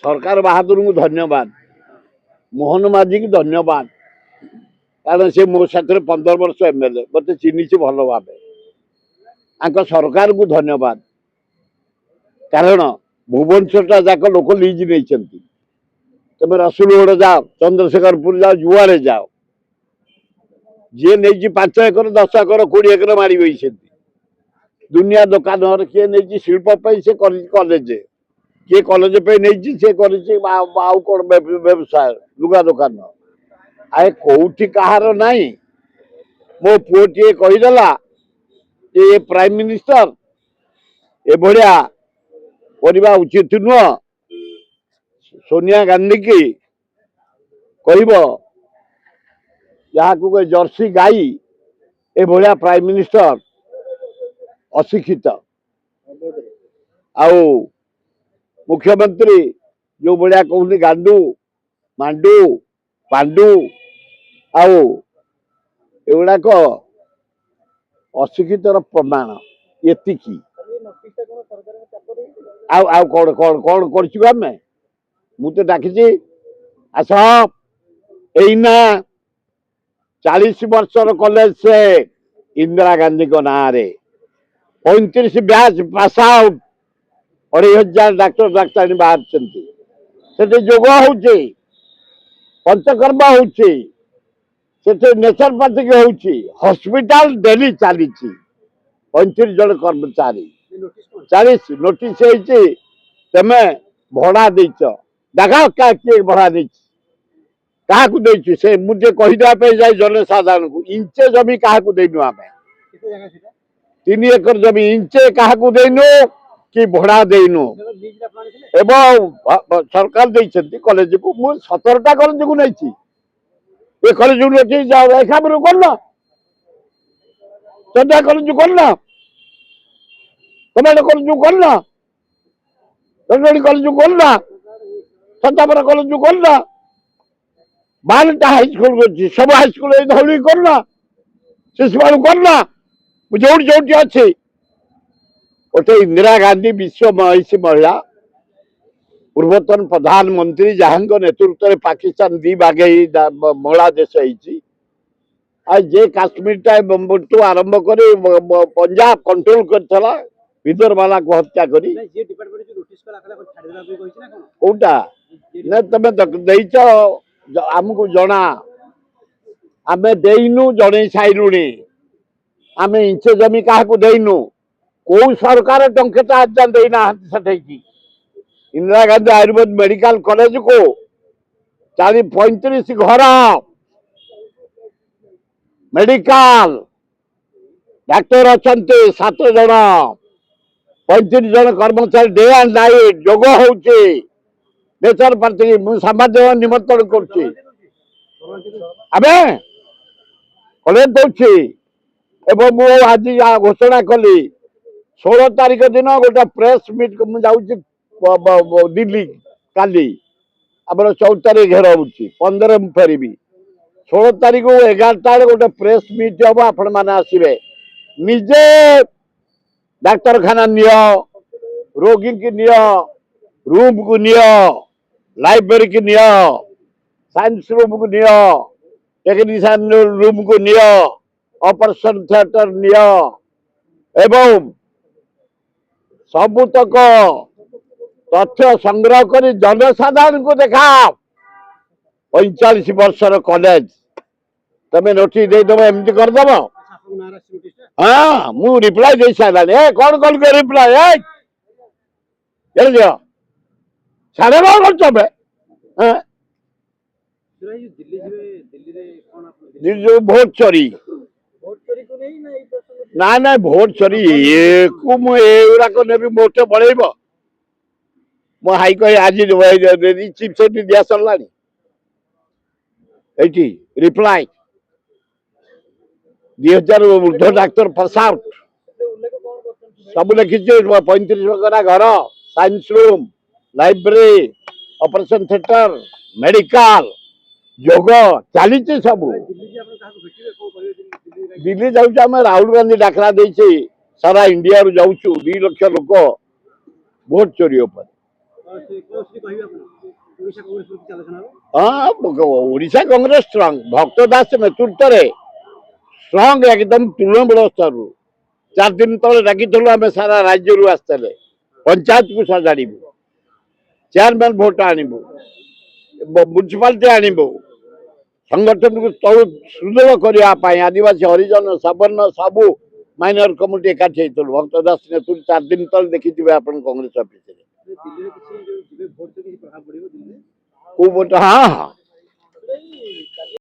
सरकार बहादुर को धन्यवाद मोहन माझी की धन्यवाद कारण से मो साथ 15 वर्ष एमएलए मत चिन्ह भल भाव सरकार को धन्यवाद कारण भुवनेश्वर जाक लोक लीज नहीं तुम रसुलगढ़ जाओ चंद्रशेखरपुर जाओ जुआड़े जाओ जी नहीं 5 एकर 10 एकर 20 एकर मारी बही दुनिया दुकान किए नहीं शिल्प से कॉलेज किए कॉलेज पे नहीं सी कौन व्यवसाय लुगा दुकान आए कौटी कहार नाई मो पुओटे कहीदेला ये प्राइम मिनिस्टर ए भाया करवा उचित नुह सोनिया गांधी की कह जर्सी गाई ए भाया प्राइम मिनिस्टर अशिक्षित आउ मुख्यमंत्री जो भाया कहते गांडू मांडू पांडू आउ एगुड़ाक अशिक्षित प्रमाण ये कौन कौन कौन कर मुझे डाकी आस एना 40 वर्षर कॉलेज से इंदिरा गांधी को ना 35 बैच पास आउट 2,500 डाक्टर डाक्तारी बाहर से जोग हो पंचकर्म हो नेचरपैथिक हो हॉस्पिटल डेली चली 35 जन कर्मचारी 40 नोटिस तमें भड़ा देच देखा किए भड़ा दे क्या से मुझे कहीदेवाई जाए जनसाधारण को इंचे जमी क्या देनु आम 3 एकर जमी इंचे क्या देनु कि भड़ा देनु एवं सरकार देती कॉलेज को मुझे 17टा कॉलेज को नहीं ये कॉलेज नोटिस जाओ एकाम करना 14 कॉलेज करना कमेंट कॉलेज करना कॉलेज करना 57 कॉलेज करना 12टा हाईस्कल कर सब हाईस्कल धौली करना शिशु करना जो जो अच्छे गोटे इंदिरा गांधी विश्व महिषी महिला पूर्वतन प्रधानमंत्री जहां नेतृत्व में पाकिस्तान 2 भागे महिला देश जे काश्मीर टाइम आरंभ कर पंजाब कंट्रोल करता विदर्भाला को हत्या करी कौटा न तमें देच आमको जना आम देनु जड़े साइलुणी आम इंचे जमी क्या देनु कौ सरकार टंकेटा देना सठेकी इंदिरा गांधी आयुर्वेद मेडिकल कॉलेज को 35 घर मेडिकल डाक्टर अच्छा 7 जन 35 जन कर्मचारी डे एंड नाइट जोग हो नेचर पार्टी सामाजिक निमंत्रण करुच्ची कॉलेज दौर आज घोषणा कली 16 तारीख दिन गोटे प्रेस मीट जाऊँ दिल्ली काली आम 14 तारीख घेर हो 15 फेरबी 16 तारीख 11टा गोटे प्रेस मीट हम आपण मैंने आसवे निजे डाक्तरखाना निय रोगी की निय रूम को निय लाइब्रेरी की निय साइंस रूम को निय टेक्नीशियन रूम को निय ऑपरेशन थिएटर निय एवं सबुतक तथ्य संग्रह कर जनसाधारण को देखा 45 वर्षर कॉलेज तमें नोटिस देदेव एमती करदेव हाँ मु रिप्लाई दे सारे कौन कौन के रिप्लाई साढ़े 9 कर दिल्ली भोट चोरी ना ना भोट चोरी ये गुराक नेबी मोटे बढ़ेब मो हाई कह आज चीफ सेक्रेटरी दिया सरला रिप्लाई 2000 ऊर्ध डाक्तर प्रसाद सब लिखी 35 घर science room library operation theatre medical योग चली सब दिल्ली जाऊँ राहुल गांधी डाकरा दे सारा इंडिया रू जाऊँ 2 लाख लोक भोट चोरी हाँ ओडिशा कांग्रेस स्ट्रंग भक्त दास नेतृत्व में स्ट्रंग एकदम तृणमूल स्तर 4 दिन तले डाकिलु आम सारा राज्य आसते पंचायत को सजाड़ू चेयरमैन भोट आणबू म्यूनिसिपालिटी आणबू संगठन को तलु सुदृढ़ करने आदिवासी हरिजन सवर्ण सबू माइनर कम्युनिटी एकाठी होता भक्त दास नेतृत्व 4 दिन तले देखिए आप कांग्रेस ऑफिस को भोट हाँ हाँ